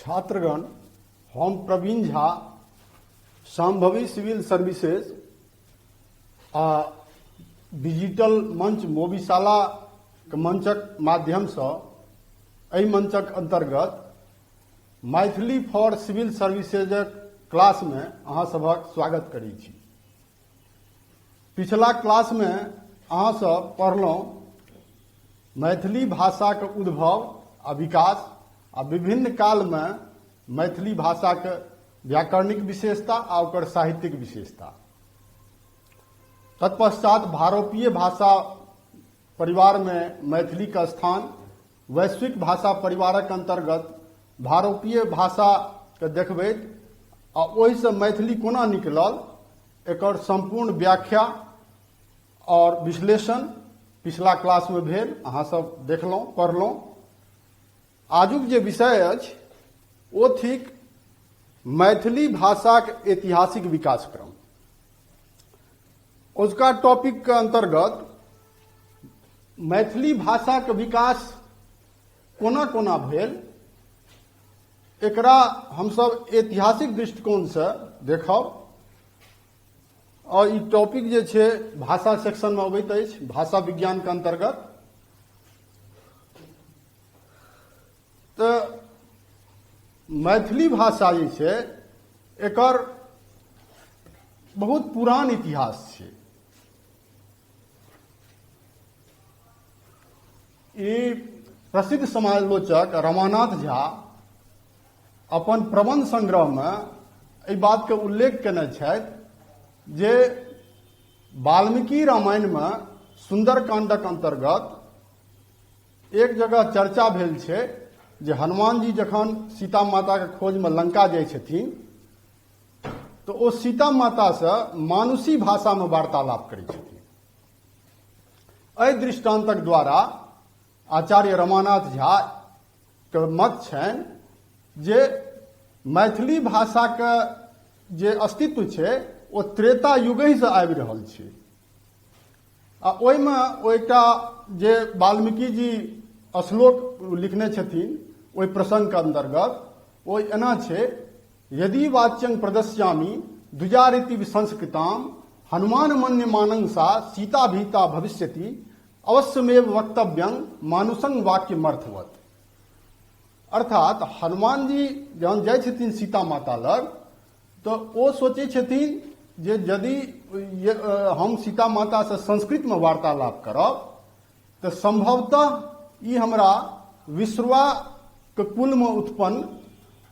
छात्रगण, हम Praveen Jha Shambhavi civil services आ digital मंच मोबिशाला के मंचक माध्यम से एहि मंचक अंतर्गत मैथिली फॉर सिविल सर्विसेजक क्लास में अहाँ सभक स्वागत करै छी। पिछला क्लास में अहाँ सब पढ़लहुँ मैथिली भाषा के उद्भव आ विकास आ विभिन्न काल में मैथिली भाषा के व्याकरणिक विशेषता आ ओकर साहित्यिक विशेषता। तत्पश्चात भारोपीय भाषा परिवार में मैथिली का स्थान, वैश्विक भाषा परिवारक अंतर्गत भारोपीय भाषा के देखबैत आ ओहि से मैथिली कोना निकलल एकर संपूर्ण व्याख्या और विश्लेषण पिछला क्लास में भेल, अहाँ सब देखलहुँ पढ़लहुँ। आजुक जे विषय अछि ओ थिक मैथिली भाषा के ऐतिहासिक विकास क्रम। उसका टॉपिक के अंतर्गत मैथिली भाषा के विकास कोना कोना भेल एकरा हम सब ऐतिहासिक दृष्टिकोण से देखब। और ई टॉपिक जे छै भाषा सेक्शन में अबैत अछि, भाषा विज्ञान के अंतर्गत। तो मैथिली भाषा जे छै एकर बहुत पुरान इतिहास छै। ई प्रसिद्ध समालोचक रमानाथ झा अपन प्रबंध संग्रह में एहि बात के उल्लेख केने छथि जे वाल्मीकि रामायण में सुंदरकांडक अंतर्गत एक जगह चर्चा भेल छै जे हनुमान जी जखन सीता माता के खोज में लंका जाइ छथिन तो ओ सीता माता से मानुषी भाषा में वार्तालाप करै छथिन। एहि दृष्टांतक द्वारा आचार्य रमानाथ झा के मत छनि जे मैथिली भाषा के जे अस्तित्व छै ओ त्रेता युगे से आबि रहल छै। आ ओहिमे ओ एकटा जे वाल्मीकि जी श्लोक लिखने छथिन ओहि प्रसंग के अंतर्गत ओ एना छै, यदि वाच्यं प्रदस्यामि द्विजारीति विसंस्कृताम हनुमान मन्यमानं सा सीता भीता भविष्यति अवश्यमेव वक्तव्यं मानुषं वाक्यमर्थवत्। अर्थात हनुमान जी जहन जाइ छथिन सीता माता लग तो ओ सोचै छथिन जे यदि हम सीता माता से संस्कृत में वार्तालाप करब तो संभवतः ई हमरा विश्रवा के कुल में उत्पन्न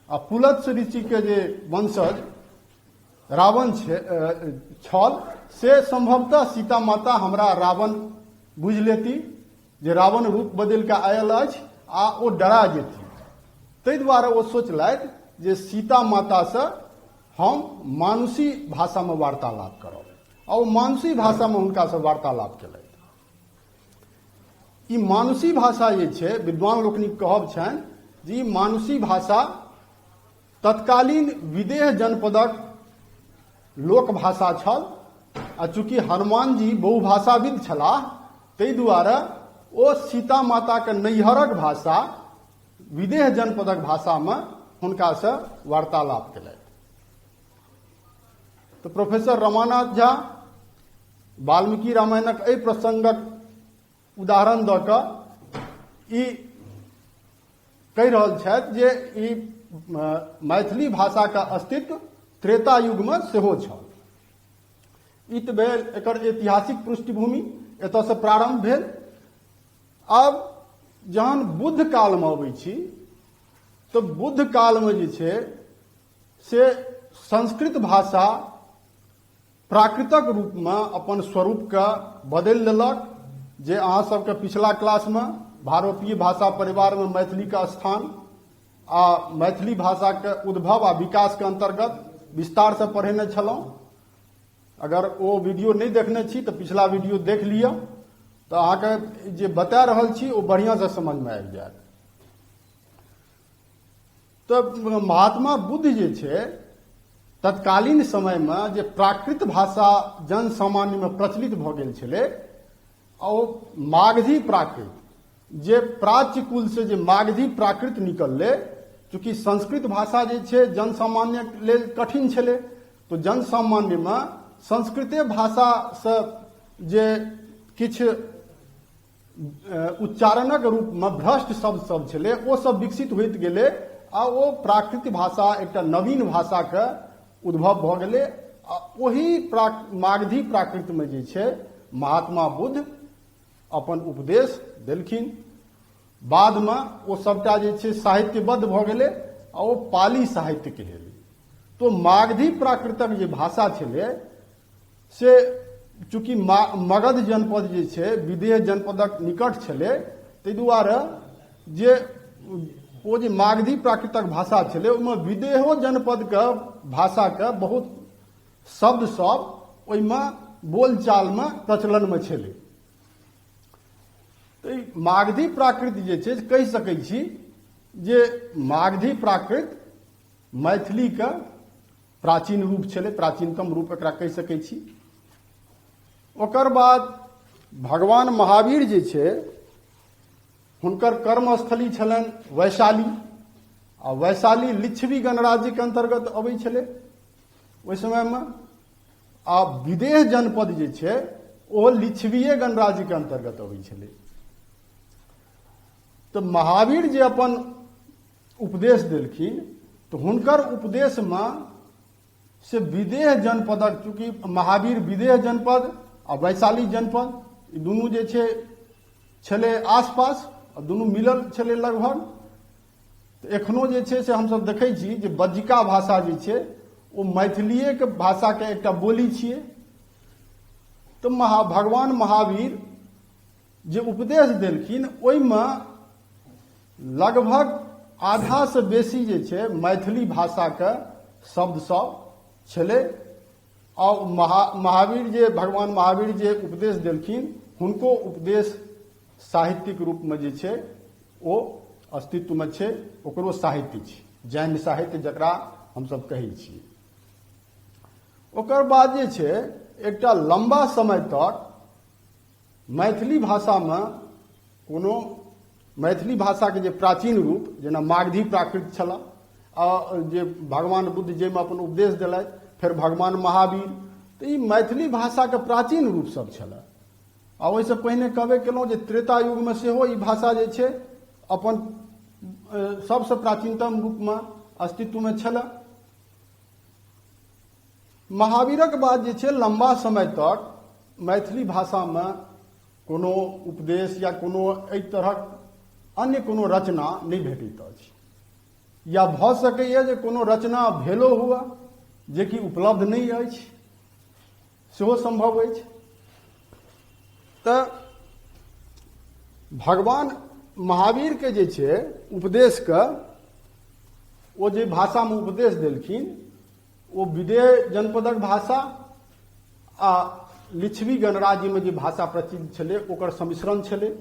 आ पुलत्स ऋषि के जे वंशज रावण छल से संभवतः सीता माता हमरा रावण बुझ लेती जे रावण रूप बदल के आयल अछि आ ओ डरा जेती। ताहि दुआरे ओ सोचलथि जे सीता माता से हम मानुषी भाषा में वार्तालाप करब आ ओ मानुषी भाषा में हुनका से वार्तालाप केलथि। ई मानुषी भाषा जे छै विद्वान लोकनिक कहब छनि जे ई मानुषी भाषा तत्कालीन विदेह जनपदक लोक भाषा छल आ चूंकि हनुमान जी बहुभाषाविद छलाह ताहि दुआरे ओ सीता माता के नैहरक भाषा विदेह जनपदक भाषा में हुनका से वार्तालाप केलथि। तो प्रोफेसर रमानाथ झा वाल्मीकि रामायणक एहि प्रसंगक उदाहरण दऽ कऽ ई कहि रहल छथि जे ई मैथिली भाषा का अस्तित्व त्रेता युग में सेहो छल। ई तऽ भेल एकर ऐतिहासिक पृष्ठभूमि, एतऽ से प्रारंभ भेल। अब जहन बुद्ध काल में अबै छी तो बुद्ध काल में जे छै से संस्कृत भाषा प्राकृतक रूप में अपन स्वरूप के बदलि लेलक। जे अहाँ सबके पिछला क्लास में भारोपीय भाषा परिवार में मैथिली का स्थान आ मैथिली भाषा के उद्भव आ विकास के अंतर्गत विस्तार से पढ़ेने छलहुँ। अगर ओ वीडियो नहीं देखने छी तो पिछला वीडियो देख लिअ तो अहाँके जे बता रहल छी ओ बढ़िया से समझ में आबि जायत। तो महात्मा बुद्ध जे छै तत्कालीन समय में जे प्राकृत भाषा जन सामान्य में प्रचलित भऽ गेल छलै ओ मागधी प्राकृत जे प्राच्य कुल से जे मागधी प्राकृत निकललै चूँकि संस्कृत भाषा जे छै जनसामान्य लेल कठिन छलै, तो जनसामान्यमे संस्कृते भाषासँ जे किछु उच्चारणक रूपमे भ्रष्ट शब्द सब छलै ओ सब विकसित होइत गेलै आ ओ प्राकृत भाषा एकटा नवीन भाषाके उद्भव भऽ गेलै। आ ओही मागधी प्राकृतमे जे छै महात्मा बुद्ध अपन उपदेश देलखिन। बादमे ओ सबटा जे छै साहित्यबद्ध भऽ गेलै आ ओ पाली साहित्य कहलै। तो मागधी प्राकृतक जे भाषा छलै से चूँकि मगध जनपद जे छै विदेह जनपदक निकट छलै, ताहि दुआरे जे ओ जे मागधी प्राकृतक भाषा छलै ओहिमे विदेहो जनपदके भाषाके बहुत शब्द सब ओहिमे बोलचालमे प्रचलनमे छलै। तऽ मागधी प्राकृत जे छै कहि सकै छी जे मागधी प्राकृत मैथिलीके प्राचीन रूप छलै, प्राचीनतम रूप एकरा कहि सकै छी। ओकर बाद भगवान महावीर जे छै हुनकर कर्मस्थली छलनि वैशाली, आ वैशाली लिच्छवी गणराज्यके अंतर्गत अबै छलै ओहि समयमे। आ विदेह जनपद जे छै ओ लिच्छवीए गणराज्यके अंतर्गत अबै छलै। तऽ महावीर जे अपन उपदेश देलखिन तऽ हुनकर उपदेशमे से विदेह जनपदक, चूँकि महावीर विदेह जनपद आ वैशाली जनपद ई दुनू जे छै छलै आसपास आ दुनू मिलल छलै लगभग। तऽ एखनो जे छै से हमसब देखै छी जे बज्जिका भाषा जे छै ओ मैथिलीएके भाषाके एकटा बोली छियै। तऽ भगवान महावीर जे उपदेश देलखिन ओहिमे लगभग आधा से बेसी जे छै मैथिली भाषाके शब्द सब छलै। और महावीर जे भगवान महावीर जे उपदेश देलखिन हुनको उपदेश साहित्यिक रूपमे जे छै ओ अस्तित्वमे छै, ओकरो साहित्य छै, जैन साहित्य जकरा हमसब कहै छी। ओकर बाद जे छै एकटा लंबा समय तक मैथिली भाषामे कोनो मैथिली भाषाके जे प्राचीन रूप जेना मागधी प्राकृत छल आ जे भगवान बुद्ध जाहिमे अपन उपदेश देलथि, फेर भगवान महावीर, तऽ ई मैथिली भाषाके प्राचीन रूप सब छल। आ ओहिसँ पहिने कहबे केलहुँ जे त्रेता युगमे सेहो ई भाषा जे छै अपन सबसँ प्राचीनतम रूपमे अस्तित्वमे छल। महावीरक बाद जे छै लंबा समय तक मैथिली भाषामे कोनो उपदेश या कोनो एहि तरहक अन्य कोनो रचना नहि भेटैत अछि, या भऽ सकैए जे कोनो रचना भेलो हुए जेकि उपलब्ध नहीं अछि, सेहो संभव अछि। तऽ भगवान महावीर के जे छै उपदेशके ओ जे भाषामे उपदेश देलखिन ओ विदेह जनपदक भाषा आ लिच्छवी गणराज्यमे जे भाषा प्रचलित छलै ओकर सम्मिश्रण छलै।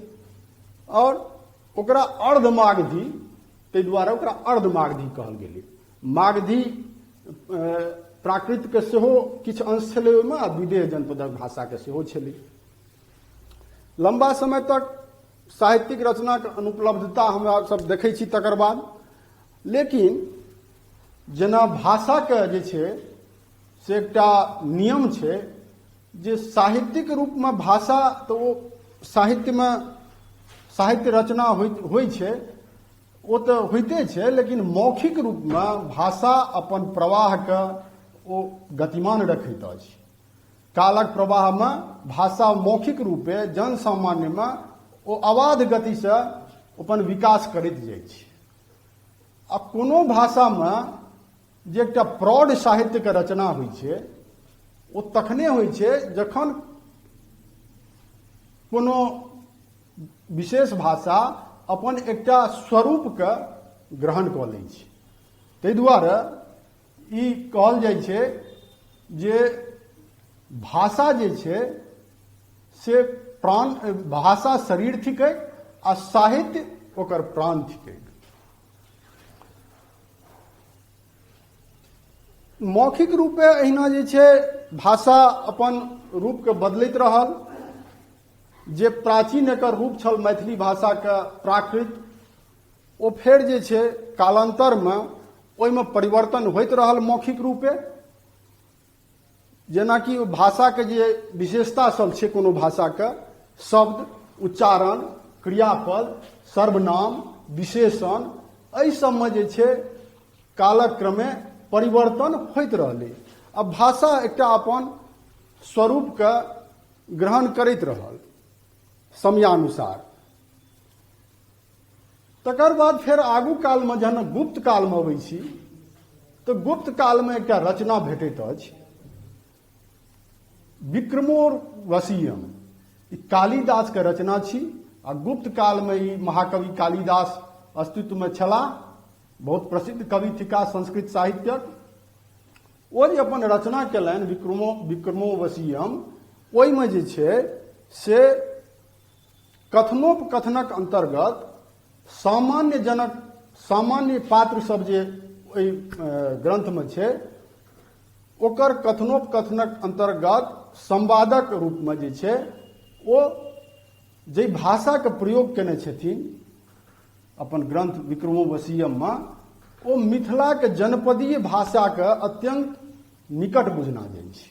और ओकरा अर्धमागधी, ताहि दुआरे ओकरा अर्धमागधी कहल गेलै। मागधी प्राकृतके सेहो किछु अंश छलै ओहिमे आ विदेह जनपदक भाषाके सेहो छलै। लंबा समय तक साहित्यिक रचनाके अनुपलब्धता हमरा सब देखै छी तकर बाद, लेकिन जेना भाषाके जे छै से एकटा नियम छै जे साहित्यिक रूपमे भाषा तऽ ओ साहित्यमे साहित्य रचना होइ छै ओ तऽ होइते छै, लेकिन मौखिक रूपमे भाषा अपन प्रवाहके ओ गतिमान रखैत अछि। कालक प्रवाहमे भाषा मौखिक रूपे जनसामान्यमे ओ अबाध गतिसँ अपन विकास करैत जाइ छै। आ कोनो भाषामे जे एकटा प्रौढ़ साहित्यके रचना होइ छै ओ तखने होइ छै जखन कोनो विशेष भाषा अपन एकटा स्वरूपके ग्रहण कऽ लै छै। ताहि दुआरे ई कहल जाइ छै जे भाषा जे छै से प्राण, भाषा शरीर थिकै आ साहित्य ओकर प्राण थिकै। मौखिक रूपे अहिना जे छै भाषा अपन रूपके बदलैत रहल। जे प्राचीन एकर रूप छल मैथिली भाषाके प्राकृत, ओ फेर जे छै कालांतरमे ओहिमे परिवर्तन होइत रहल मौखिक रूपे, जेनाकि भाषाके जे विशेषता सब छै कोनो भाषाके, शब्द, उच्चारण, क्रियापद, सर्वनाम, विशेषण, एहि सबमे जे छै कालक क्रमे परिवर्तन होइत रहलै। अब भाषा एकटा अपन स्वरूपके ग्रहण करैत रहल समयानुसार। तकर बाद फेर आगू कालमे जहन गुप्त कालमे अबै छी तऽ गुप्त कालमे एकटा रचना भेटैत अछि, विक्रमोर्वशीयम। ई कालिदासके रचना छी आ गुप्त कालमे ई महाकवि कालिदास अस्तित्वमे छलाह, बहुत प्रसिद्ध कवि थिका संस्कृत साहित्यक। ओ जे अपन रचना केलनि विक्रमोर्वशीयम, ओहिमे जे छै से कथनोपकथनक अंतर्गत सामान्य जनक, सामान्य पात्र सब जे ओहि ग्रंथमे छै, ओकर कथनोपकथनक अंतर्गत संवादक रूपमे जे छै ओ जे भाषाके प्रयोग केने छथिन अपन ग्रंथ विक्रमोर्वशीयममे, ओ मिथिलाके जनपदीय भाषाके अत्यंत निकट बुझना जाइ छै।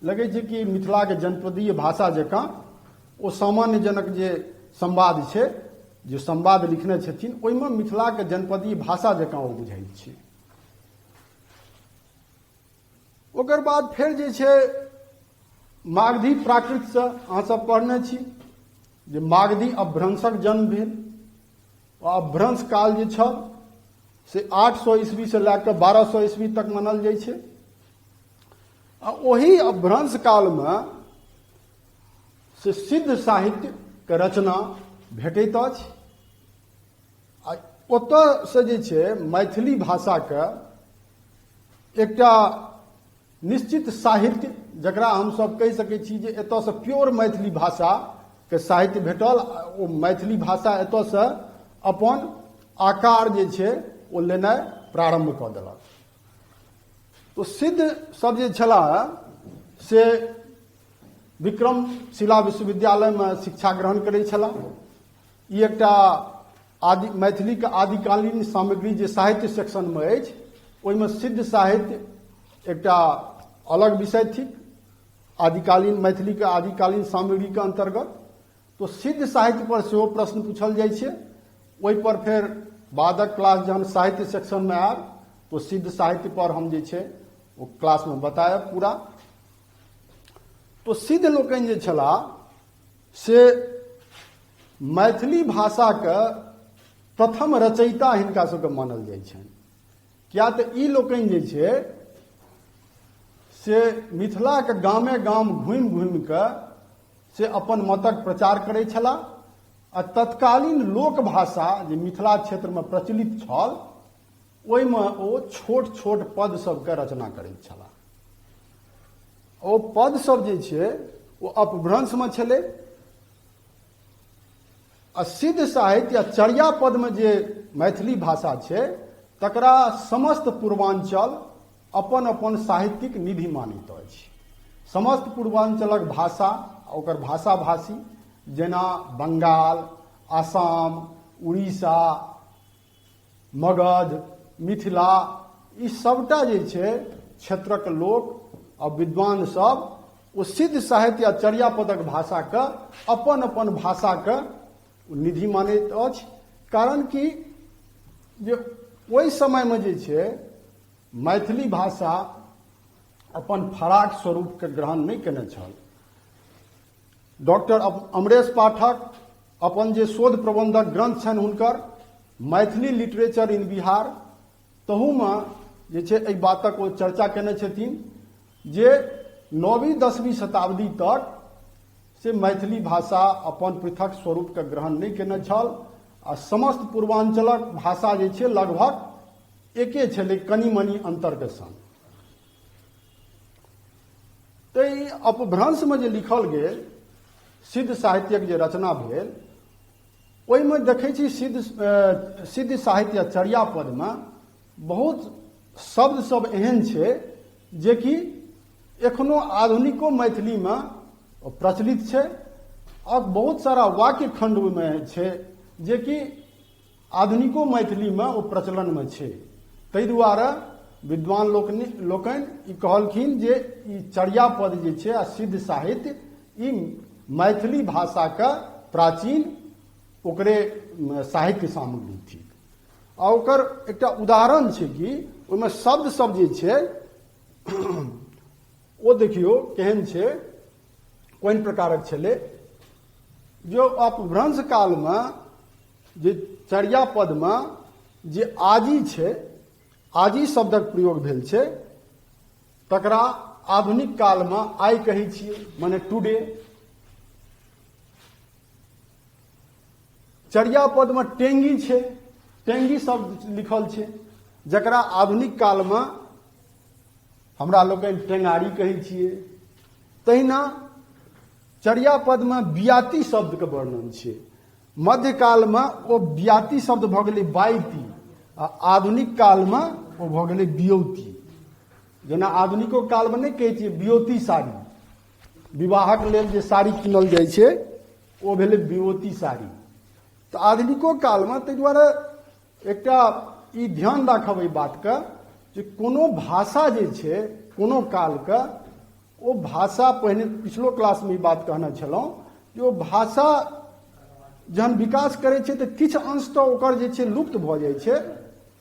लगै छै कि मिथिलाके जनपदीय भाषा जकाँ ओ सामान्य जनक जे संवाद छै, जे संवाद लिखने छथिन, ओहिमे मिथिलाके जनपदीय भाषा जकाँ ओ बुझाइत छै। ओकर बाद फेर जे छै मागधी प्राकृतसँ अहाँ सब पढ़ने छी जे मागधी अपभ्रंशक जन्म भेल। अपभ्रंश काल जे छल से 800 ईस्वी से लए कऽ 1200 ईस्वी तक मानल जाइ छै। आ ओही अपभ्रंश कालमे से सिद्ध साहित्यके रचना भेटैत अछि। आ ओतयसँ जे छै मैथिली भाषाके एकटा निश्चित साहित्य, जकरा हमसभ कहि सकैत छी जे एतयसँ प्योर मैथिली भाषाके साहित्य भेटल। ओ मैथिली भाषा एतयसँ अपन आकार जे छै ओ लेनाइ प्रारंभ कऽ देलक। तो सिद्ध सब जे छलाह से विक्रमशिला विश्वविद्यालयमे शिक्षा ग्रहण करै छलाह। ई एकटा मैथिलीके आदिकालीन सामग्री जे साहित्य सेक्शनमे अछि, ओहिमे सिद्ध साहित्य एकटा अलग विषय थिक, आदिकालीन मैथिलीके आदिकालीन सामग्रीके अंतर्गत। तो सिद्ध साहित्य पर सेहो प्रश्न पूछल जाइ छै। ओहि पर फेर बादक क्लास जहन साहित्य सेक्शनमे आयब तो सिद्ध साहित्य पर हम जे छै ओ क्लासमे बतायब पूरा। तो सिद्ध लोकनि जे छलाह से मैथिली भाषाके प्रथम रचयिता हिनका सबके मानल जाइ छनि। किया तऽ ई लोकनि जे छै से मिथिलाके गामे गाम घुमि घुमि कऽ से अपन मतक प्रचार करै छलाह। आ तत्कालीन लोक भाषा जे मिथिला क्षेत्रमे प्रचलित छल, ओहिमे ओ छोट छोट पद सबके रचना करैत छलाह। ओ पद सब जे छै ओ अपभ्रंशमे छलै। आ सिद्ध साहित्य या चर्या पदमे जे मैथिली भाषा छै, तकरा समस्त पूर्वांचल अपन अपन साहित्यिक निधि मानैत अछि। समस्त पूर्वांचलक भाषा, ओकर भाषा भाषी जेना बंगाल, आसाम, उड़ीसा, मगध, मिथिला, ई सबटा जे छै क्षेत्रक लोक आ विद्वान सब ओ सिद्ध साहित्य या चर्या पदक भाषाके अपन अपन भाषाके निधि मानैत अछि। कारण कि जे ओहि समयमे जे छै मैथिली भाषा अपन फराक स्वरूपके ग्रहण नहि केने छल। डॉक्टर अमरेश पाठक अपन जे शोध प्रबंधक ग्रंथ छनि हुनकर मैथिली लिटरेचर इन बिहार, तहूमे जे छै एहि बातक ओ चर्चा केने छथिन जे 9वीं 10वीं शताब्दी तक से मैथिली भाषा अपन पृथक स्वरूपके ग्रहण नहि केने छल। आ समस्त पूर्वांचलक भाषा जे छै लगभग एके छलै, कनि मनि अंतरके संग। तऽ ई अपभ्रंशमे जे लिखल गेल सिद्ध साहित्यक जे रचना भेल, ओहिमे देखै छी सिद्ध साहित्य या चर्या पदमे बहुत शब्द सब एहन छै जे कि एखनो आधुनिको मैथिलीमे प्रचलित छै। और बहुत सारा वाक्य खंड ओहिमे छै जे कि आधुनिको मैथिलीमे ओ प्रचलनमे छै। ताहि दुआरे विद्वान लोकनि ई कहलखिन जे ई चर्यापद जे छै आ सिद्ध साहित्य ई मैथिली भाषाके प्राचीन ओकरे साहित्य सामग्री थी। आ ओकर एकटा उदाहरण छै कि ओहिमे शब्द सब जे छै ओ देखियौ केहन छै, कोन प्रकारक छलै। जो अपभ्रंश कालमे जे चर्यापदमे जे आजी छै, आजी शब्दक प्रयोग भेल छै, तकरा आधुनिक कालमे आइ कहै छियै, माने टुडे। चर्यापदमे टेंगी छै, टेंगी शब्द लिखल छै, जकरा आधुनिक कालमे हमरा लोकनि टेंगारी कहै छियै। तहिना चर्यापदमे बियाती शब्दके वर्णन छै। मध्यकालमे ओ बियाती शब्द भऽ गेलै बाइती, आ आधुनिक कालमे ओ भऽ गेलै बियौती। जेना आधुनिको कालमे नहि कहै छियै बियौती साड़ी, विवाहक लेल जे साड़ी कीनल जाइ छै ओ भेलै बियौती साड़ी। तऽ आधुनिको कालमे, ताहि दुआरे एकटा ई ध्यान राखब एहि बातके जे कोनो भाषा जे छै कोनो कालके, ओ भाषा पहिने पिछलो क्लासमे ई बात कहने छलहुँ जे ओ भाषा जहन विकास करै छै तऽ किछु अंश तऽ ओकर जे छै लुप्त भऽ जाइ छै।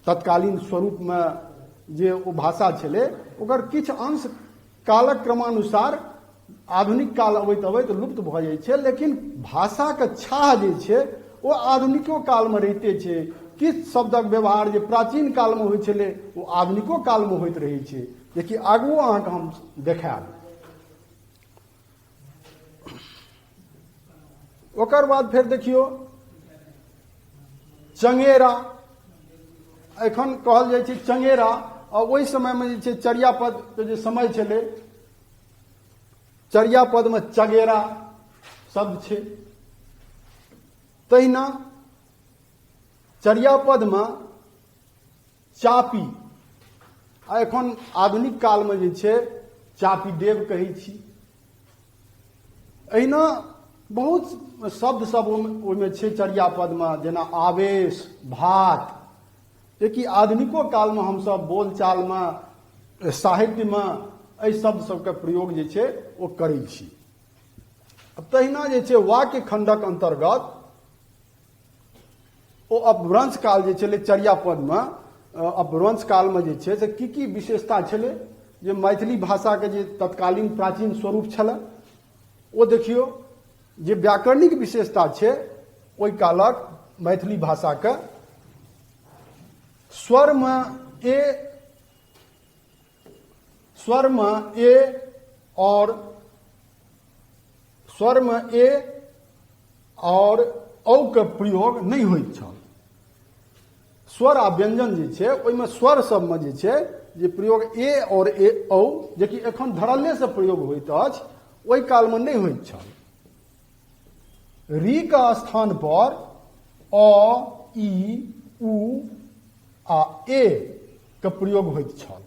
तत्कालीन स्वरूपमे जे ओ भाषा छलै ओकर किछु अंश कालक क्रमानुसार आधुनिक काल अबैत अबैत लुप्त भऽ जाइ छै, लेकिन भाषाके छाह जे छै ओ आधुनिको कालमे रहिते छै। किछु शब्दक व्यवहार जे प्राचीन कालमे होइ छलै ओ आधुनिको कालमे होइत रहै छै, जेकि आगू अहाँके हम देखायब। ओकर बाद फेर देखियौ चंगेरा, एखन कहल जाइ छै चंगेरा, आ ओहि समयमे जे छै चर्यापदके जे समय छलै, चर्यापदमे चगेरा शब्द छै। तहिना चर्यापदमे चापी, आ एखन आधुनिक कालमे जे छै चापी देव कहै छी। अहिना बहुत शब्द सब ओहिमे छै चर्यापदमे, जेना आवेश, भात, जेकि आधुनिको कालमे हमसब बोलचालमे, साहित्यमे एहि शब्द सबके प्रयोग जे छै ओ करै छी। तहिना जे छै वाक्य खंडक अंतर्गत ओ अपभ्रंश काल जे छलै चर्यापदमे, अपभ्रंश कालमे जे छै से की विशेषता छलै जे मैथिली भाषाके जे तत्कालीन प्राचीन स्वरूप छलै, ओ देखियौ जे व्याकरणिक विशेषता छै ओहि कालक मैथिली भाषाके। स्वरमे ए और औ के प्रयोग नहीं होइत छल। स्वर आ व्यंजन जे छै ओहिमे स्वर सबमे जे छै जे प्रयोग ए और औ, जेकि एखन धरल्ले से प्रयोग होइत अछि, ओहि कालमे नहि होइत छल। री के स्थान पर अ, ई, उ आ ए के प्रयोग होइत छल।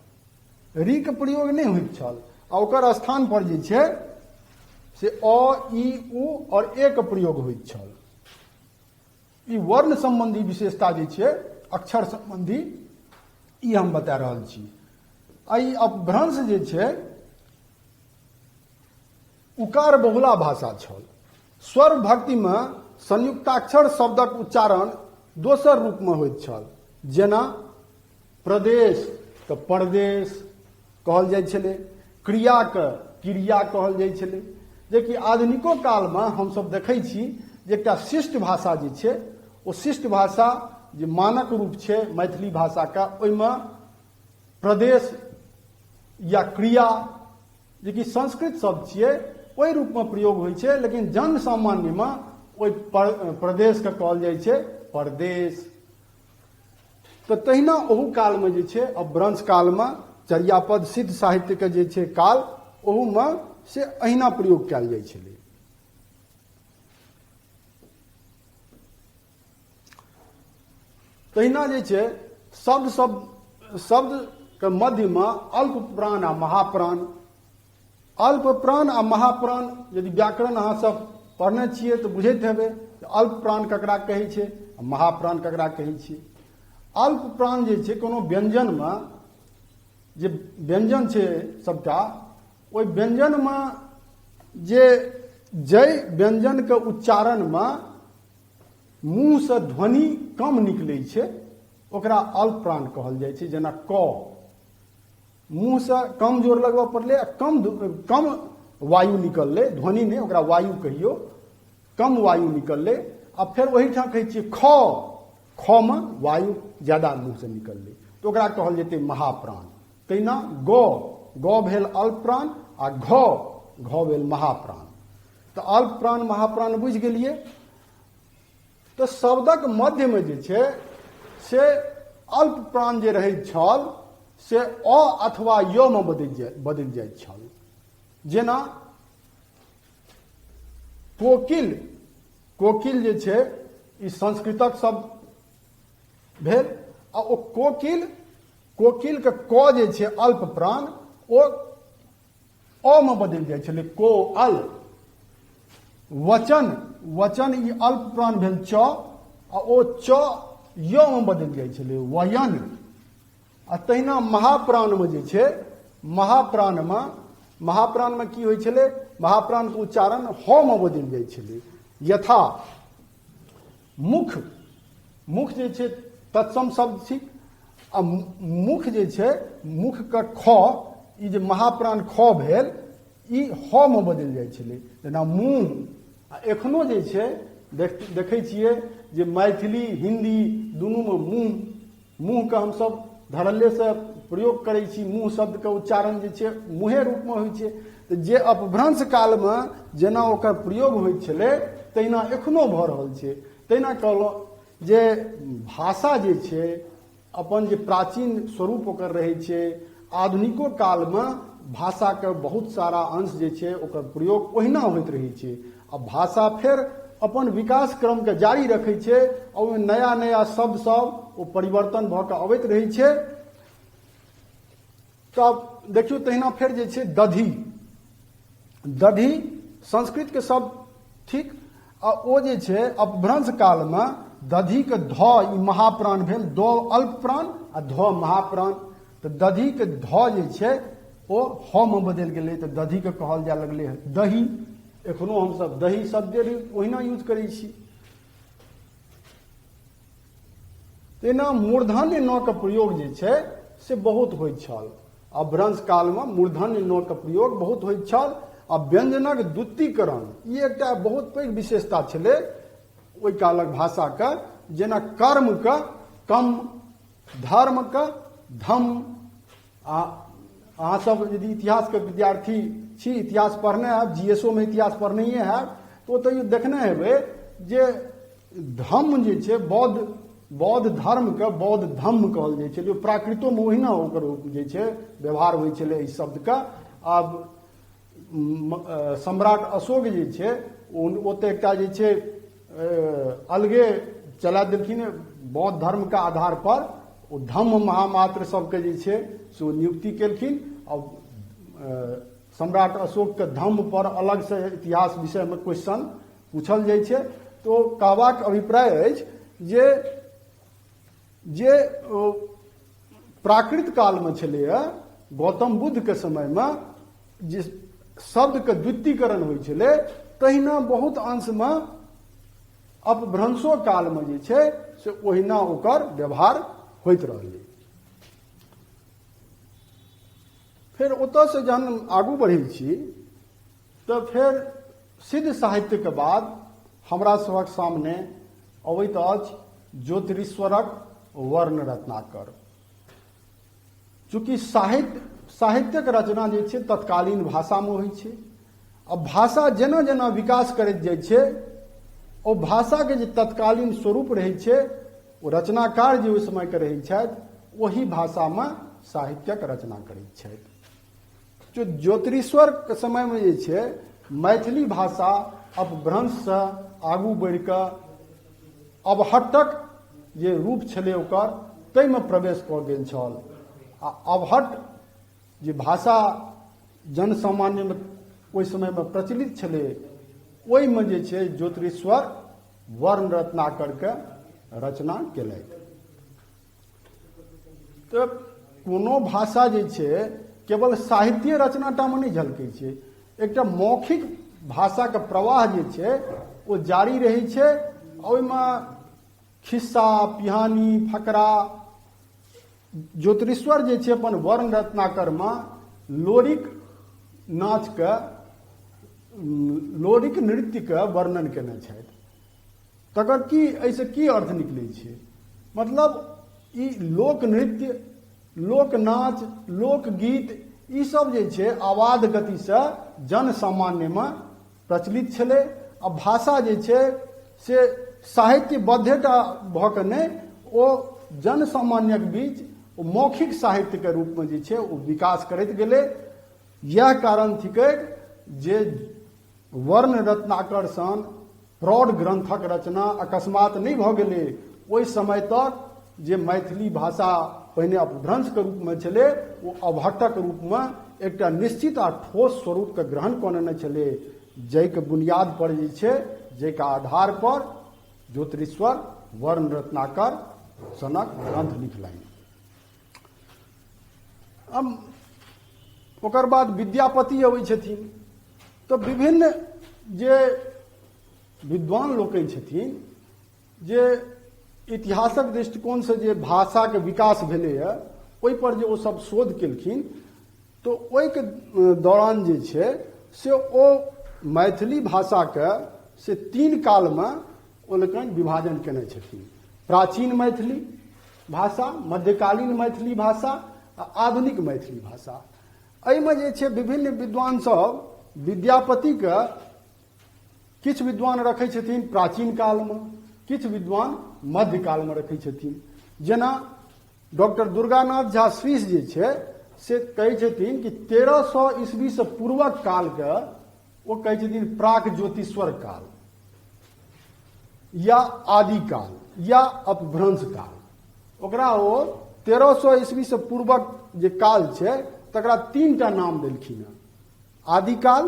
री के प्रयोग नहि होइत छल, आ ओकर स्थान पर जे छै से अ, ई, उ और ए के प्रयोग होइत छल। ई वर्ण संबंधी विशेषता जे छै, अक्षर संबंधी, ई हम बता रहल छी। ई अपभ्रंश जे छै उकार बहुला भाषा छल। स्वर भक्तिमे संयुक्ताक्षर शब्दक उच्चारण दोसर रूपमे होइत छल, जेना प्रदेश के परदेश कहल जाइ छलै, क्रियाके क्रिया कहल जाइ छलै। जेकि आधुनिको कालमे हमसब देखै छी जे एकटा शिष्ट भाषा जे छै, ओ शिष्ट भाषा जे मानक रूप छै मैथिली भाषाके, ओहिमे प्रदेश या क्रिया, जेकि संस्कृत शब्द छियै, ओहि रूपमे प्रयोग होइ छै, लेकिन जन सामान्यमे ओहि प्रदेशके कहल जाइ छै परदेश। तऽ तहिना ओहू कालमे जे छै, अपभ्रंश कालमे चर्यापद सिद्ध साहित्यके जे छै काल, ओहूमे से अहिना प्रयोग कयल जाइ छलै। तहिना जे छै शब्दके मध्यमे अल्प प्राण आ महाप्राण। अल्प प्राण आ महाप्राण यदि व्याकरण अहाँ सब पढ़ने छियै तऽ बुझैत हेबै, अल्प प्राण ककरा कहै छै, महाप्राण ककरा कहै छै। अल्प प्राण जे छै कोनो व्यंजनमे जे व्यंजन छै सबटा, ओहि व्यंजनमे जे जय व्यंजनके उच्चारणमे मुँहसँ ध्वनि कम निकलै छै ओकरा अल्प प्राण कहल जाइ छै। जेना क, मुँहसँ कम जोर लगबऽ पड़लै आ कम वायु निकललै, ध्वनि नहि ओकरा वायु कहियौ, कम वायु निकललै आ फेर ओहिठाम कहै छियै ख, खमे वायु ज्यादा मुँहसँ निकललै तऽ ओकरा कहल जेतै महाप्राण। तहिना ग, ग भेल अल्प प्राण आ घ भेल महाप्राण। तऽ अल्प प्राण महाप्राण बुझि गेलियै। तऽ शब्दक मध्यमे जे छै से अल्प प्राण जे रहैत छल से अ अथवा य मे बदलि जाइत छल। जेना कोकिल, कोकिल जे छै ई संस्कृतक शब्द भेल आ ओ कोकिलके क जे छै अल्प प्राण ओ अ मे बदलि जाइ छलै, को अल। वचन, वचन ई अल्प प्राण भेल च आ ओ च य मे बदलि जाइ छलै, वयन। आ तहिना महाप्राणमे जे छै, महाप्राणमे की होइ छलै, महाप्राणके उच्चारण ह मे बदलि जाइ छलै। यथा मुख, मुख जे छै तत्सम शब्द थिक आ मुख जे छै, मुखके ख, ई जे महाप्राण ख भेल ई ह मे बदलि जाइ छलै। जेना मुँह, आ एखनो जे छै देखै छियै जे मैथिली हिन्दी दुनूमे मुँहके हमसब धड़ल्लेसँ प्रयोग करै छी। मुँह शब्दके उच्चारण जे छै मुँहे रूपमे होइ छै। तऽ जे अपभ्रंश कालमे जेना ओकर प्रयोग होइत छलै तहिना एखनो भऽ रहल छै। तहिना कहलहुँ जे भाषा जे छै अपन जे प्राचीन स्वरूप ओकर रहै छै, आधुनिको कालमे भाषाके बहुत सारा अंश जे छै ओकर प्रयोग ओहिना होइत रहै छै। आ भाषा फेर अपन विकास क्रमके जारी रखै छै आ ओहिमे नया नया शब्द सब ओ परिवर्तन भऽ कऽ अबैत रहै छै। तब देखियौ तहिना फेर जे छै दधी, दधी संस्कृतके शब्द ठीक आ ओ जे छै अपभ्रंश कालमे दधीके ध ई महाप्राण भेल, द अल्प प्राण आ ध महाप्राण। तऽ दधीके ध जे छै ओ ह मे बदलि गेलै तऽ दधीके कहल जाय लगलै दही। एखनो हमसब दही शब्द ओहिना यूज करै छी। तहिना मूर्धन्य न के प्रयोग जे छै से बहुत होइत छल। अपभ्रंश कालमे मूर्धन्य न के प्रयोग बहुत होइत छल आ व्यंजनक द्वितीकरण ई एकटा बहुत पैघ विशेषता छलै ओहि कालक भाषाके। जेना कर्मके कम, धर्मके धम। आ अहाँसब यदि इतिहासके विद्यार्थी छी, इतिहास पढ़ने हैब, जीएसओमे इतिहास पढ़नैए हैब, तऽ ओतऽ देखने हेबै जे धम्म जे छै बौद्ध धर्मके बौद्ध धम्म कहल जाइ छलै। प्राकृतोमे ओहिना ओकर जे छै व्यवहार होइ छलै एहि शब्दके। आब सम्राट अशोक जे छै ओतऽ एकटा जे छै अलगे चला देलखिन बौद्ध धर्मके आधार पर। ओ धम्म महामात्र सबके जे छै से ओ नियुक्ति केलखिन और सम्राट अशोकके धम्म पर अलगसँ इतिहास विषयमे क्वेश्चन पूछल जाइ छै। तो कहबाक अभिप्राय अछि जे प्राकृत कालमे छलैए गौतम बुद्धके समयमे जे शब्दके द्वितीकरण होइ छलै, तहिना बहुत अंशमे अपभ्रंशो कालमे जे छै से ओहिना ओकर व्यवहार होइत रहलै। फेर ओतयसँ जहन आगू बढ़ै छी तऽ फेर सिद्ध साहित्यके बाद हमरा सभक सामने अबैत अछि ज्योतिरीश्वरक वर्ण रत्नाकर। चूँकि साहित्यक रचना जे छै तत्कालीन भाषामे होइ छै। अब भाषा जेना जेना विकास करैत जाइ छै ओ भाषाके जे तत्कालीन स्वरूप रहै छै ओ रचनाकार जे ओहि समयके रहै छथि ओही भाषामे साहित्यक रचना करैत छथि। जो ज्योतिरीश्वरके समयमे जे छै मैथिली भाषा अपभ्रंशसँ आगू बढ़ि कऽ अबहट्टक जे रूप छलै ओकर ताहिमे प्रवेश कऽ गेल छल। आ अबहट्ट जे भाषा जनसामान्यमे ओहि समयमे प्रचलित छलै ओहिमे जे छै ज्योतिरीश्वर वर्ण रत्नाकर के रचना केलथि। तो कोनो भाषा जे छै केवल साहित्य रचनाटा में नहीं झलकै छै, एकटा मौखिक भाषा के प्रवाह जे छै वो जारी रहै छै। ओहिमे खिस्सा, पिहानी, फकरा, ज्योतिषवर जे छै अपन वर्ण रत्नाकर में लोरिक नाच के, लोरिक नृत्य के वर्णन केने छथि। तकर की एहिसँ की अर्थ निकलै छै? मतलब ई लोक नृत्य, लोक नाच, लोकगीत ई सब जे छै आवाज गति से जन सामान्य में प्रचलित छलै। आ भाषा जे छै से साहित्यबद्धता भऽ कऽ नहि, ओ जन सामान्यक बीच ओ मौखिक साहित्य के रूप में जे छै ओ विकास करैत गेलै। यह कारण थिकै जे वर्ण रत्नाकर सन प्रौढ़ ग्रंथक रचना अकस्मात नहीं भऽ गेलै। ओहि समय तक जे मैथिली भाषा पहिने अपभ्रंश के रूप में छलै, वो अभट्टक रूप में एकटा निश्चित आ ठोस स्वरूप के ग्रहण कऽ लेने छलै, जाहिके बुनियाद पर जे छै, जाहिके आधार पर ज्योतिषवर वर्ण रत्नाकर सनक ग्रंथ लिखलनि। अब ओकर बाद विद्यापति अबै छथिन। तो विभिन्न जे विद्वान लोकनि छथिन, जे इतिहासक दृष्टिकोण से जे भाषा के विकास भेलैए ओहि पर जे ओ सब शोध केलखिन, तो ओहि के दौरान जे छै से ओ मैथिली भाषा के से तीन काल में ओ लोकनि विभाजन केने छथिन। प्राचीन मैथिली भाषा, मध्यकालीन मैथिली भाषा आ आधुनिक मैथिली भाषा। एहिमे जे छै विभिन्न विद्वान सब विद्यापति के किछु विद्वान रखै छथिन प्राचीन काल में, किछु विद्वान मध्यकाल में रखै छथिन। जेना डॉक्टर दुर्गानाथ झा स्वीस जे छै से कहै छथिन कि 1300 ईस्वी से पूर्वक काल के वो कहै छथिन प्राक ज्योतिष्वर काल या आदि काल या अपभ्रंश काल। ओकरा ओ 1300 ईस्वी से पूर्वक जे काल छै तकरा तीनटा नाम देलखिन हैं। आदिकाल,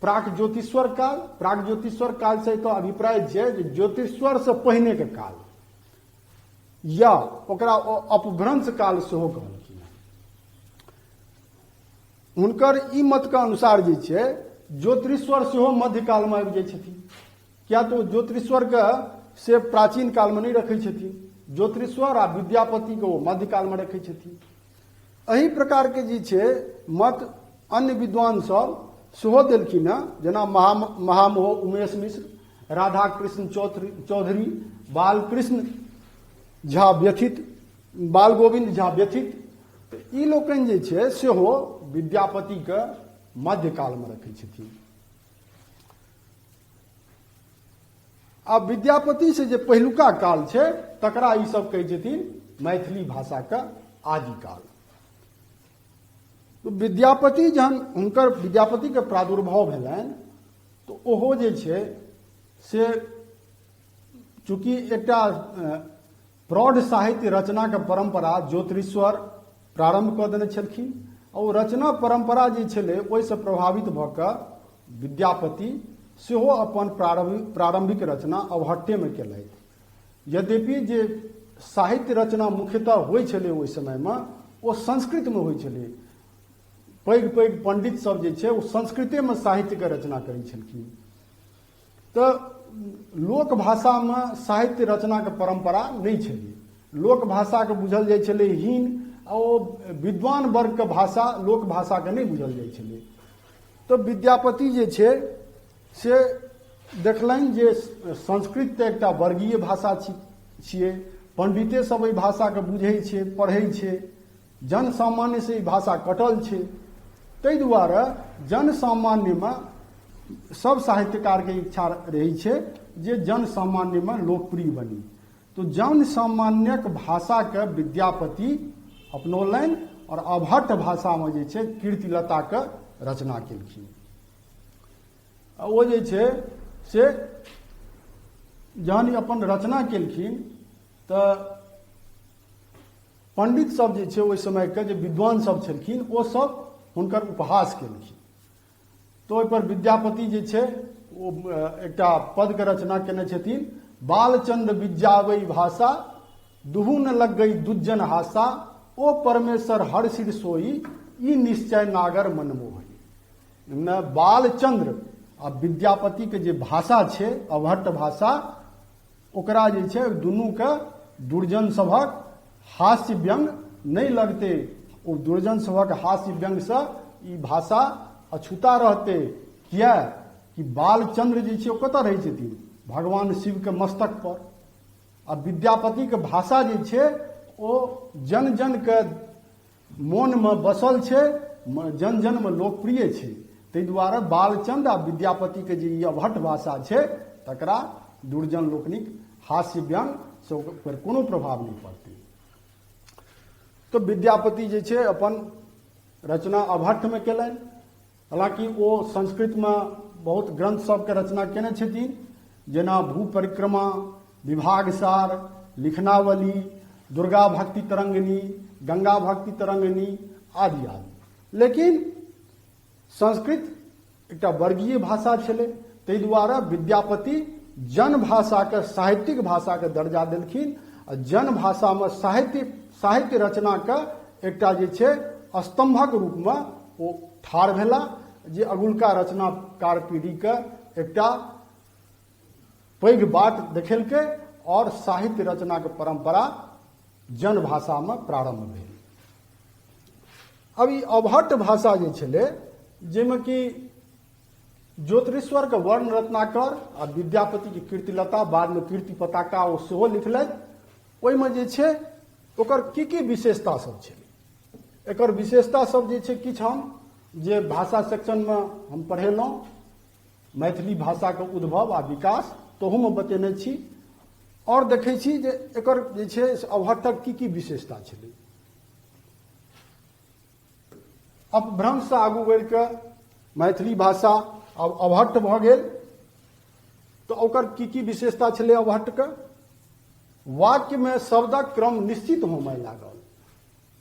प्राक ज्योतिष्वर काल। प्राक ज्योतिष्वर काल से तो अभिप्राय छै जे ज्योतिष्वर से पहिने के काल, या ओकरा अपभ्रंश काल सेहो कहलखिन हैं। हुनकर ई मत के अनुसार जे छै ज्योतिष्वर सेहो मध्यकाल में आबि जाइ छथिन, किया तो ज्योतिष्वर के से प्राचीन काल में नहीं रखै छथिन, ज्योतिष्वर आ विद्यापति के वो मध्यकाल में रखै छथिन। एही प्रकार के जे छै मत अन्य विद्वान सब सेहो देलखिन हैं, जेना महामहोह उमेश मिश्र, राधा कृष्ण चौधरी, बालकृष्ण झा व्यथित, बाल गोविंद झा व्यथित। ई लोकनि जे छै सेहो विद्यापति के मध्यकाल में रखै छथिन। आ विद्यापति से जे पहिलुका काल छै तकरा ई सब कहै छथिन मैथिली भाषा के आदिकाल। तो विद्यापति जहन हुनकर विद्यापति के प्रादुर्भाव भेलनि तो ओहो जे छै से चूंकि एकटा प्रौढ़ साहित्य रचना के परंपरा ज्योतिष्वर प्रारंभ कऽ देने छलखिन। और रचना परंपरा जे छलै ओहिसँ प्रभावित भऽ कऽ विद्यापति सेहो अपन प्रारंभिक रचना अवहट्टे में केलथि। यद्यपि जे साहित्य रचना मुख्यतः होइ छलै ओहि समय में ओ संस्कृत में होइ छलै। पैघ पैघ पंडित सब जे छै ओ संस्कृते में साहित्य के रचना करै छलखिन। तो लोक भाषा में साहित्य रचना के परंपरा नहीं छलै। लोक भाषा के बुझल जाइ छलै हीन, और विद्वान वर्ग के भाषा लोक भाषा के नहीं बुझल जाइ छलै। तो विद्यापति जे छै से देखलनि जे संस्कृत तऽ एकटा वर्गीय भाषा छियै, पंडिते सब एहि भाषा के बुझै छै, पढ़ै छै, जन सामान्य से ई भाषा कटल छै। ताहि दुआरे जन सामान्य में सब साहित्यकार के इच्छा रही छै जे जन सामान्य में लोकप्रिय बनी। तो जन सामान्यक भाषा के विद्यापति अपनौलनि और अभट्ट भाषा में जे छै कीर्तिलता के रचना केलखिन। ओ जे छै से जहन अपन रचना केलखिन तऽ पंडित सब जे छै ओहि समय के जे विद्वान सब छलखिन ओ सब हुनकर उपहास केलखिन। तो ओहि पर विद्यापति जे छै ओ एकटा पद के रचना केने छथिन, बालचंद्र विद्यावै भाषा, दुहू न लग गई दुज्जन हासा, ओ परमेश्वर हर सिर सोई, ई निश्चय नागर मनमोही। न बालचंद्र आ विद्यापति के जे भाषा छै अभट्ट भाषा, ओकरा जे छै दुनू के दुर्जन सभक हास्य व्यंग नहीं लगते। ओ दुर्जन सभक हास्य व्यंग से ई भाषा अछूता रहते। किया कि बालचंद्र जे छै ओ कतऽ रहै छथिन? भगवान शिव के मस्तक पर। आ विद्यापति के भाषा जे छै ओ जन जन के मोन में बसल छै, जन जन में लोकप्रिय छै। ताहि दुआरे बालचंद्र आ विद्यापति के जे ई अभट्ट भाषा छै तकरा दुर्जन लोकनिक हास्य व्यंग से ओकर कोनो प्रभाव नहीं पड़तै। तो विद्यापति जे छै अपन रचना अभट्ट में केलनि। हालांकि ओ संस्कृत में बहुत ग्रंथ सबके रचना केने छथिन, जेना भू परिक्रमा, विभागसार, लिखनावली, दुर्गा भक्ति तरंगिनी, गंगा भक्ति तरंगिनी आदि आदि। लेकिन संस्कृत एकटा वर्गीय भाषा छलै, ताहि दुआरे विद्यापति जन भाषा के साहित्यिक भाषा के दर्जा देलखिन। आ जन भाषा में साहित्य रचना के एकटा जे छै स्तंभक रूप में ओ ठाढ़ भेला, जे अगुलका रचनाकार पीढ़ी के एकटा पैघ बाट देखेलकै और साहित्य रचना के परंपरा जन भाषा में प्रारंभ भेल। अब ई अभट्ट भाषा जे छलै, जाहिमे कि ज्योतिषीश्वर के वर्ण रत्नाकर आ विद्यापति के कीर्तिलता, बाद में कीर्ति पताका ओ सेहो लिखलथि। ओहिमे जे छै ओकर की विशेषता सब छलै। एकर विशेषता सब जे छै किछु हम जे भाषा सेक्शन में हम पढ़ेलहुँ, मैथिली भाषा के उद्भव आ विकास तोहूमे बतेने छी। और देखै छी जे एकर जे छै से अभट्टक की विशेषता छलै। अपभ्रंश से आगू बढ़ि कऽ मैथिली भाषा अब अभट्ट भऽ गेल। तो ओकर की विशेषता छलै अभट्ट के? वाक्य में शब्दक क्रम निश्चित होमय लागल,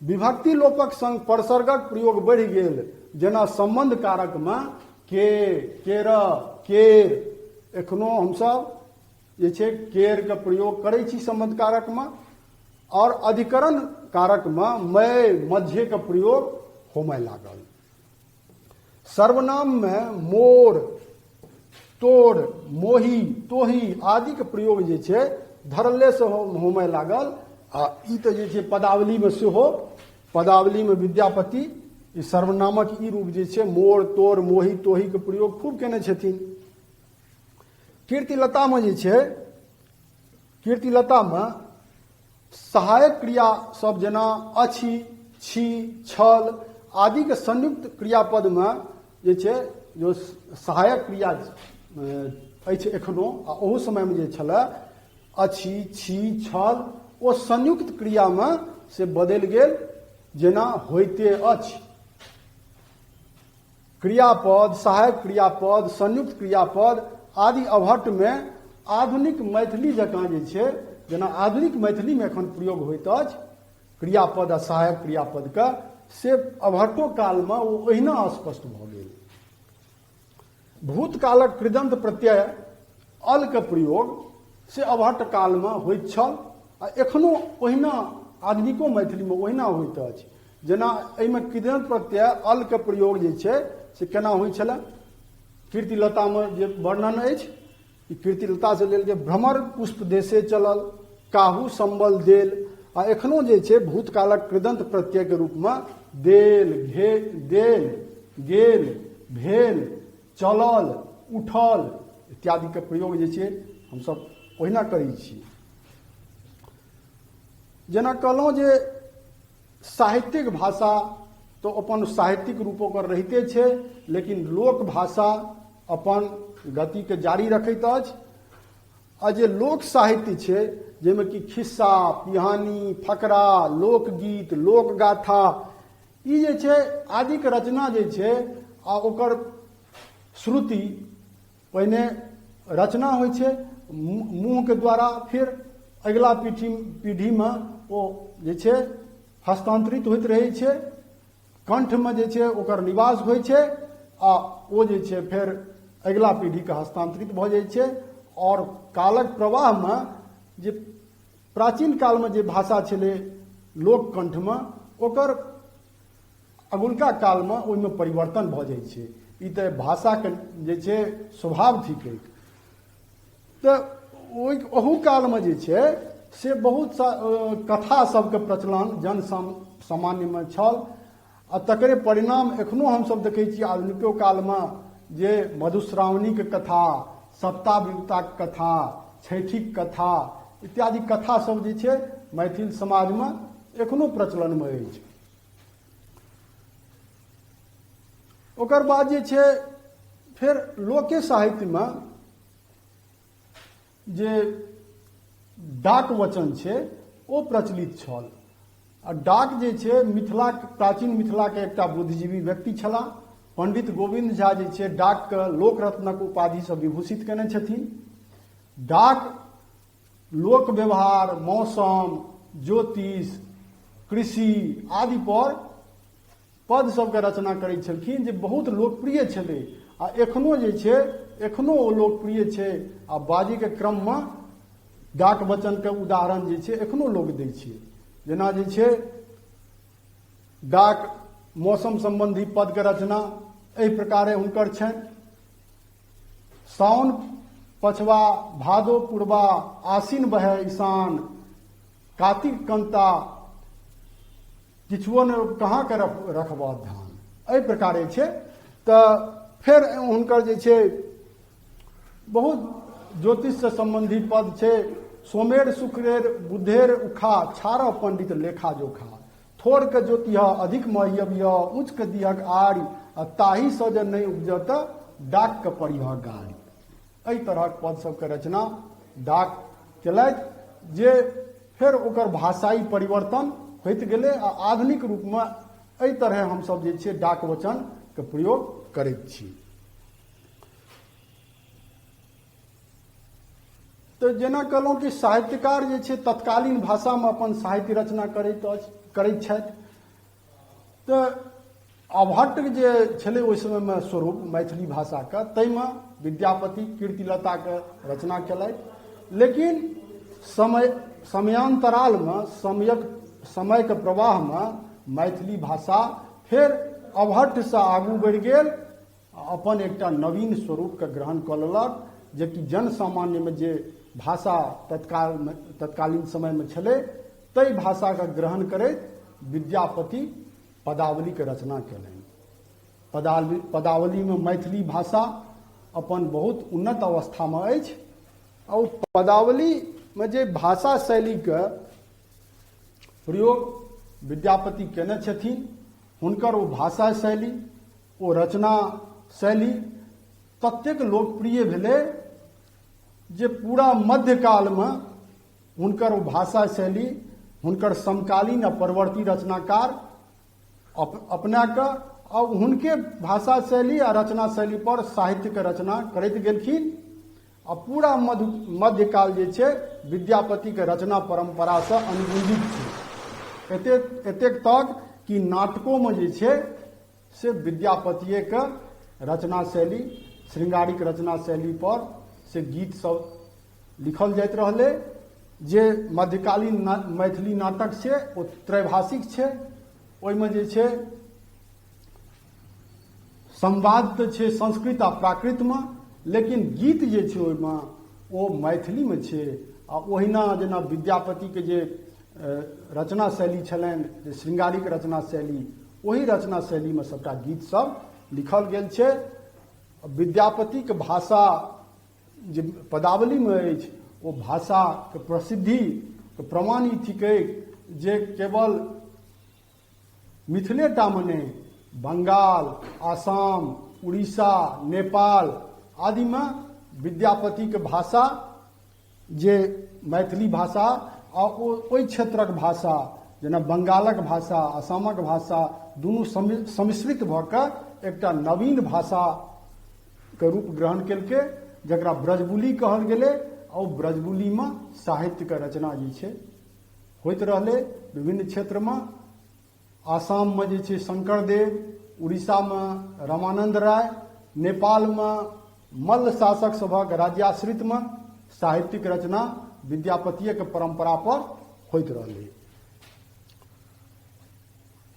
विभक्ति लोपक संग परसर्गक प्रयोग बढ़ि गेल। जेना संबंध कारक में के, केर, केर, एखनो हमसब जे छै केर के प्रयोग करै छी संबंध कारक में। और अधिकरण कारक में मय, मध्य के प्रयोग होमय लागल। सर्वनाम में मोर, तोड़, मोही, तोही आदि के प्रयोग जे छै धरल्ले से होमय लागल। आ ई तऽ जे छै पदावली में सेहो, पदावली में विद्यापति ई सर्वनामक ई रूप जे छै मोर, तोड़, मोही, तोही के प्रयोग खूब केने छथिन। कीर्तिलता में जे छै, कीर्तिलता में सहायक क्रिया सब जेना अछि, छी, छल आदि के संयुक्त क्रियापद में जे छै जो सहायक क्रिया अछि एखनो, आ ओहो समय में जे छलै अछि, छी, छल, ओ संयुक्त क्रिया में से बदलि गेल। जेना होइते अछि। क्रियापद, सहायक क्रियापद, संयुक्त क्रियापद आदि अभट्ट में आधुनिक मैथिली जकाँ जे छै, जेना आधुनिक मैथिली में एखन प्रयोग होइत अछि क्रियापद आ सहायक क्रियापद का, से अभट्टो काल में ओ ओहिना स्पष्ट भऽ गेल। भूतकालक कृदंत प्रत्यय अल के प्रयोग से अभट्ट काल में होइत छल, आ एखनो ओहिना आधुनिको मैथिली में ओहिना होइत अछि। जेना एहिमे कृदंत प्रत्यय अल के प्रयोग जे छै से केना होइत छलै? कीर्तिलता में जे वर्णन अछि, ई कीर्तिलता से लेल जे भ्रमर पुष्प देशे चलल, काहू संबल देल। आ एखनो जे छै भूतकालक कृदंत प्रत्यय के रूप में देल, देल, गेल, भेल, चलल, उठल इत्यादि के प्रयोग जे छै हमसब ओहिना करै छी। जेना कहलहुँ जे साहित्यिक भाषा तो अपन साहित्यिक रूप ओकर रहिते छै, लेकिन लोक भाषा अपन गति के जारी रखैत अछि। आ जे लोक साहित्य छै, जाहिमे कि खिस्सा, पिहानी, फकरा, लोकगीत, लोकगाथा, ई जे छै आदिक रचना जे छै आ ओकर श्रुति पहिने रचना होइ छै मुँह के द्वारा, फिर अगिला पीढ़ी में ओ जे छै हस्तांतरित होइत रहै छै, कंठ में जे छै ओकर निवास होइ छै, आ ओ जे छै फेर अगिला पीढ़ी के हस्तांतरित भऽ जाइ छै। और कालक प्रवाह में जे प्राचीन काल में जे भाषा छलै लोककंठ में ओकर अगुलका काल में ओहिमे परिवर्तन भऽ जाइ छै। ई तऽ भाषाके जे छै स्वभाव थिकै। तऽ ओहू कालमे जे छै से बहुत सा कथा सबके प्रचलन जन सामान्यमे छल आ तकरे परिणाम एखनो हमसब देखै छी आधुनिको कालमे जे मधुश्रावणीके कथा, सप्ताविपताके कथा, छठिक कथा इत्यादि कथा सब जे छै मैथिल समाजमे एखनो प्रचलनमे अछि। ओकर बाद जे छै फेर लोके साहित्यमे जे डाक वचन छै ओ प्रचलित छल। आ डाक जे छै मिथिला प्राचीन मिथिलाके एकटा बुद्धिजीवी व्यक्ति छलाह। पंडित गोविंद झा जे छै डाकके लोकरत्नक उपाधिसँ विभूषित केने छथिन। डाक लोक व्यवहार, मौसम, ज्योतिष, कृषि आदि पर पद सबके रचना करै छलखिन जे बहुत लोकप्रिय छलै आ एखनो जे छै एखनो ओ लोकप्रिय छै। आ बाजीके क्रममे डाक वचनके उदाहरण जे छै एखनो लोक दै छै। जेना जे छै डाक मौसम संबंधी पदके रचना एहि प्रकारे हुनकर छनि। साउन पछवा, भादो पूर्वा, आसिन बहै ईशान, कार्तिक कंता, किछुओ ने कहाँ के रखबा धान, एहि प्रकारे छै। तऽ फेर हुनकर जे छै बहुत ज्योतिष से संबंधी पद छै। सोमेर शुक्रेर बुधेर उखा, छारह पंडित लेखा जोखा, थोड़ के ज्योतिह अधिक महयबिय, उच्च के दिहक आर्य, आ ताही सँ जे नहि उपजत डाक के पढ़िह गारी। एहि तरहक पद सबके रचना डाक केलथि जे फेर ओकर भाषाई परिवर्तन होइत गेलै आ आधुनिक रूपमे एहि तरह हमसब जे छै डाक वचनके प्रयोग करैत छी। तऽ जेना कहलहुँ कि साहित्यकार जे छै तत्कालीन भाषामे अपन साहित्य रचना करैत छथि। तऽ अभट्ट जे छलै ओहि समयमे स्वरूप मैथिली भाषाके, ताहिमे विद्यापति कीर्तिलताके रचना केलथि। लेकिन समयांतरालमे समयके प्रवाहमे मैथिली भाषा फेर अभट्टसँ आगू बढ़ि गेल, अपन एकटा नवीन स्वरूपके ग्रहण कऽ लेलक, जेकि जन सामान्यमे जे भाषा तत्कालीन समयमे छलै ताहि भाषाके ग्रहण करैत विद्यापति पदावलीके रचना केलनि। पदावलीमे मैथिली भाषा अपन बहुत उन्नत अवस्थामे अछि। और पदावलीमे जे भाषा शैलीके प्रयोग विद्यापति केने छथिन, हुनकर ओ भाषा शैली, ओ रचना शैली ततेक लोकप्रिय भेलै जे पूरा मध्यकालमे हुनकर ओ भाषा शैली हुनकर समकालीन आ परवर्ती रचनाकार अपना कऽ आ हुनके भाषा शैली आ रचना शैली पर साहित्यके रचना करैत गेलखिन। आ पूरा मध्यकाल जे छै विद्यापतिके रचना परम्परासँ अनुबंधित छै। एतेक तक कि नाटकोमे जे छै से विद्यापतियेके रचना शैली, श्रृंगारिक रचना शैली पर से गीत सब लिखल जाइत रहलै। जे मध्यकालीन मैथिली नाटक छै ओ त्रैभाषिक छै। ओहिमे जे छै संवाद तऽ छै संस्कृत आ प्राकृतमे, लेकिन गीत जे छै ओहिमे ओ मैथिलीमे छै। आ ओहिना जेना विद्यापतिके जे रचना शैली छलनि, श्रृंगारिक रचना शैली, ओही रचना शैलीमे सबटा गीत सब लिखल गेल छै। विद्यापतिके भाषा जे पदावलीमे अछि ओ भाषाके प्रसिद्धिके प्रमाण ई थिकै जे केवल मिथिलेटामे नहि, बंगाल, आसाम, उड़ीसा, नेपाल आदिमे विद्यापतिके भाषा जे मैथिली भाषा आ ओहि क्षेत्रक भाषा जेना बंगालक भाषा, आसामक भाषा दुनू सम्मिश्रित भऽ कऽ एकटा नवीन भाषाके रूप ग्रहण केलकै, जकरा ब्रजबुली कहल गेलै। और ब्रजबुलीमे साहित्यके रचना जे छै होइत रहलै विभिन्न क्षेत्रमे। आसाममे जे छै शंकरदेव, उड़ीसामे रामानंद राय, नेपालमे मल्ल शासक सभक राज्याश्रितमे साहित्यिक रचना विद्यापतिये के परंपरा पर होइत रहलै।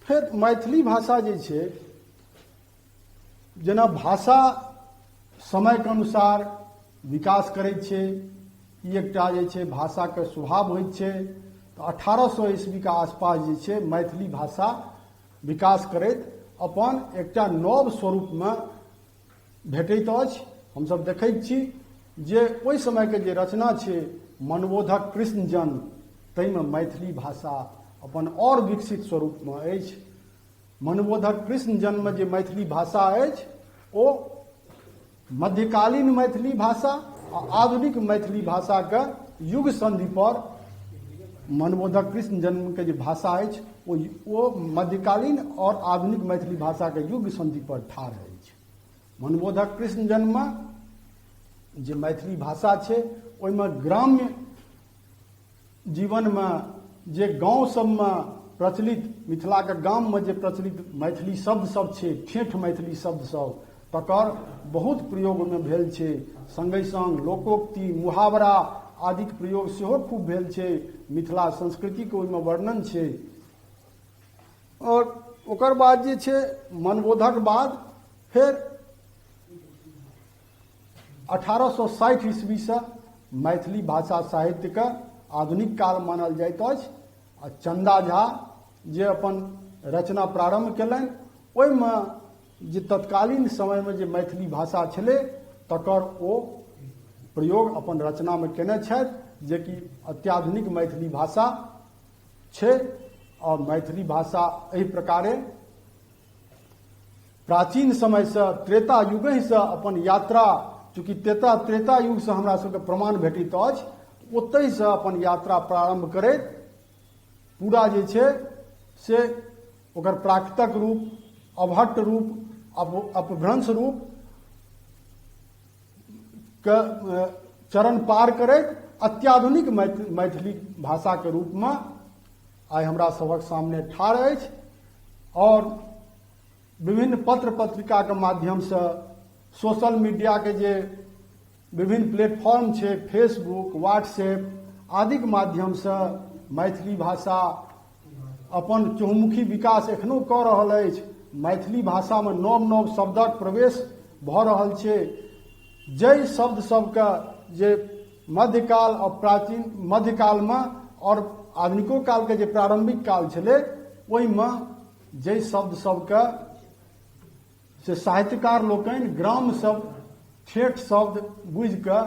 फिर मैथिली भाषा जे छै, जेना भाषा समय के अनुसार विकास करै छै, ई एकटा जे छै भाषा के स्वभाव होइत छै। तो 1800 ईस्वी के आसपास जे छै मैथिली भाषा विकास करैत अपन एकटा नव स्वरूप में भेटैत अछि। हमसब देखैत छी जे ओहि समय के जे रचना छै मनबोधक कृष्ण जन्म, ताहिमे मैथिली भाषा अपन और विकसित स्वरूप में अछि। मनबोधक कृष्ण जन्म में जे मैथिली भाषा अछि ओ मध्यकालीन मैथिली भाषा आ आधुनिक मैथिली भाषा के युग संधि पर मनबोधक कृष्ण जन्म के जे भाषा अछि वो मध्यकालीन और आधुनिक मैथिली भाषा के युग संधि पर ठाढ़ अछि। मनबोधक कृष्ण जन्म में जे मैथिली भाषा छै ओहिमे ग्राम्य जीवन में जे गांव सब में प्रचलित मिथिला के गाम में जे प्रचलित मैथिली शब्द सब छै, ठेठ मैथिली शब्द सब, तकर बहुत प्रयोग में भेल छै। संगे संग लोकोक्ति मुहावरा आदि के प्रयोग सेहो खूब भेल छै। मिथिला संस्कृति के ओहिमे वर्णन छै। और ओकर बाद जे छै मनबोधक बाद फिर 1860 ईस्वी से मैथिली भाषा साहित्य के आधुनिक काल मानल जाइत अछि। आ चंदा झा जे अपन रचना प्रारंभ केलनि ओहिमे जे तत्कालीन समय में जे मैथिली भाषा छलै तकर ओ प्रयोग अपन रचना में केने छथि, जे कि अत्याधुनिक मैथिली भाषा छै। और मैथिली भाषा एहि प्रकारे प्राचीन समय से त्रेता युग से अपन यात्रा, चूँकि त्रेता युग से हमरा सबके प्रमाण भेटैत अछि, ओतहि से अपन यात्रा प्रारंभ करैत पूरा जे छै से ओकर प्राकृतक रूप, अभट्ट रूप, अपभ्रंश रूप के चरण पार करैत अत्याधुनिक मैथिली भाषा के रूप में आइ हमरा सबक सामने ठाढ़ अछि। और विभिन्न पत्र पत्रिका के माध्यम से, सोशल मीडिया के जे विभिन्न प्लेटफॉर्म छै, फेसबुक, व्हाट्सएप आदि के माध्यम से मैथिली भाषा अपन चहुमुखी विकास एखनो कऽ रहल अछि। मैथिली भाषा में नव नव शब्दक प्रवेश भऽ रहल छै। जै शब्द सबके जे मध्यकाल और प्राचीन मध्यकाल में और आधुनिको काल के जे प्रारंभिक काल छलै ओहिमे जै शब्द सबके से साहित्यकार लोकनि ग्राम शब्द, ठेठ शब्द बुझि कऽ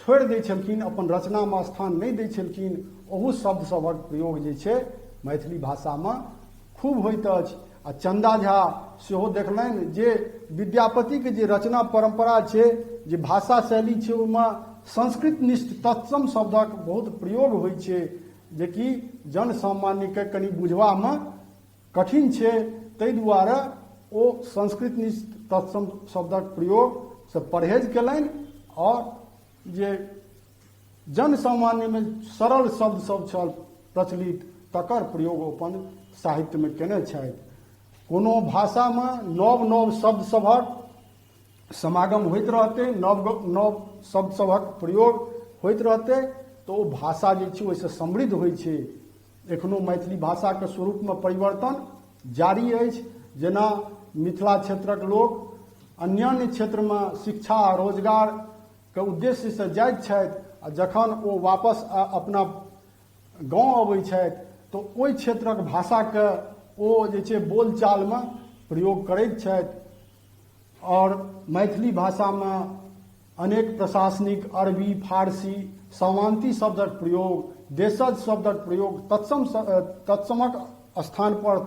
छोड़ि दै छलखिन, अपन रचना में स्थान नहि दै छलखिन, ओहू शब्द सभक प्रयोग जे छै मैथिली भाषा में खूब होइत अछि। आ चंदा झा सेहो देखलनि जे विद्यापति के जे रचना परंपरा छै, जे भाषा शैली छै, ओहिमे संस्कृत निष्ठ तत्सम शब्दक बहुत प्रयोग होइ छै, जे कि जन सामान्य के कनि बुझबा में कठिन छै। ताहि दुआरे ओ संस्कृत निष्ठ तत्सम शब्दक प्रयोग से परहेज केलनि और जे जन सामान्य में सरल शब्द सब छल प्रचलित तकर प्रयोग अपन साहित्य में केने छथि। कोनो भाषा में नव नव शब्द सभक समागम होइत रहतै, नव शब्द सभक प्रयोग होइत रहतै, तो ओ भाषा जे छै ओहिसँ समृद्ध होइ छै। एखनो मैथिली भाषा के स्वरूप में परिवर्तन जारी अछि। जेना मिथिला क्षेत्रक लोक अन्य क्षेत्र में शिक्षा आ रोजगार के उद्देश्य से जाइत छथि, आ जखन ओ वापस अपना गांव अबै छथि तो ओहि क्षेत्रक भाषा के ओ जे छै बोलचाल में प्रयोग करैत छथि। और मैथिली भाषा में अनेक प्रशासनिक अरबी, फारसी, सामांती शब्दक प्रयोग, देशज शब्दक प्रयोग, तत्समक स्थान पर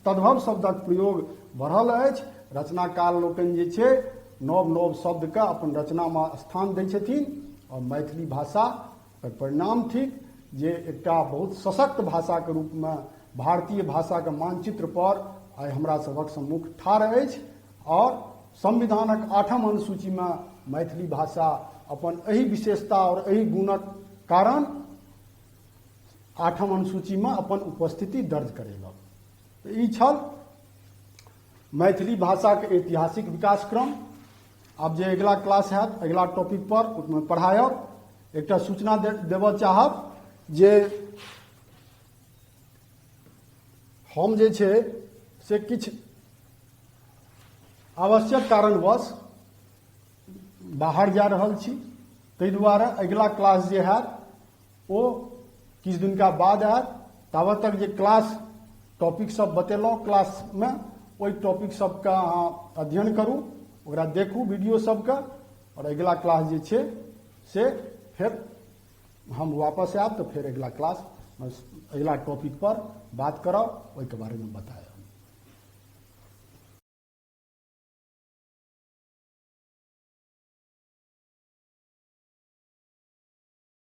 तद्भव शब्दक प्रयोग बढ़ल अछि। रचनाकार लोकनि जे छै नव नव शब्द के अपन रचना में स्थान दै छथिन और मैथिली भाषा के परिणाम थिक जे एकटा बहुत सशक्त भाषा के रूप में भारतीय भाषा के मानचित्र पर आइ हमरा सभक सम्मुख ठाढ़ अछि। और संविधानक 8म अनुसूची में मैथिली भाषा अपन एहि विशेषता और एहि गुणक कारण 8म अनुसूची में अपन उपस्थिति दर्ज करेलक। तो ई छल मैथिली भाषा के ऐतिहासिक विकास क्रम। आब जे अगिला क्लास हैत अगिला टॉपिक पर ओहिमे पढ़ायब। एकटा सूचना देबऽ चाहब जे हम जे छै से किछु आवश्यक कारणवश बाहर जा रहल छी, ताहि दुआरे अगिला क्लास जे हैत ओ किछु दिनका बाद हैत। ताबत तक जे क्लास टॉपिक सब बतेलहुँ क्लासमे, ओहि टॉपिक सबके अहाँ अध्ययन करू, ओकरा देखू वीडियो सबके, और अगिला क्लास जे छै से फेर हम वापस आयब तऽ फेर अगिला क्लास अगिला टॉपिक पर बात करब, ओहिके बारेमे बतायब।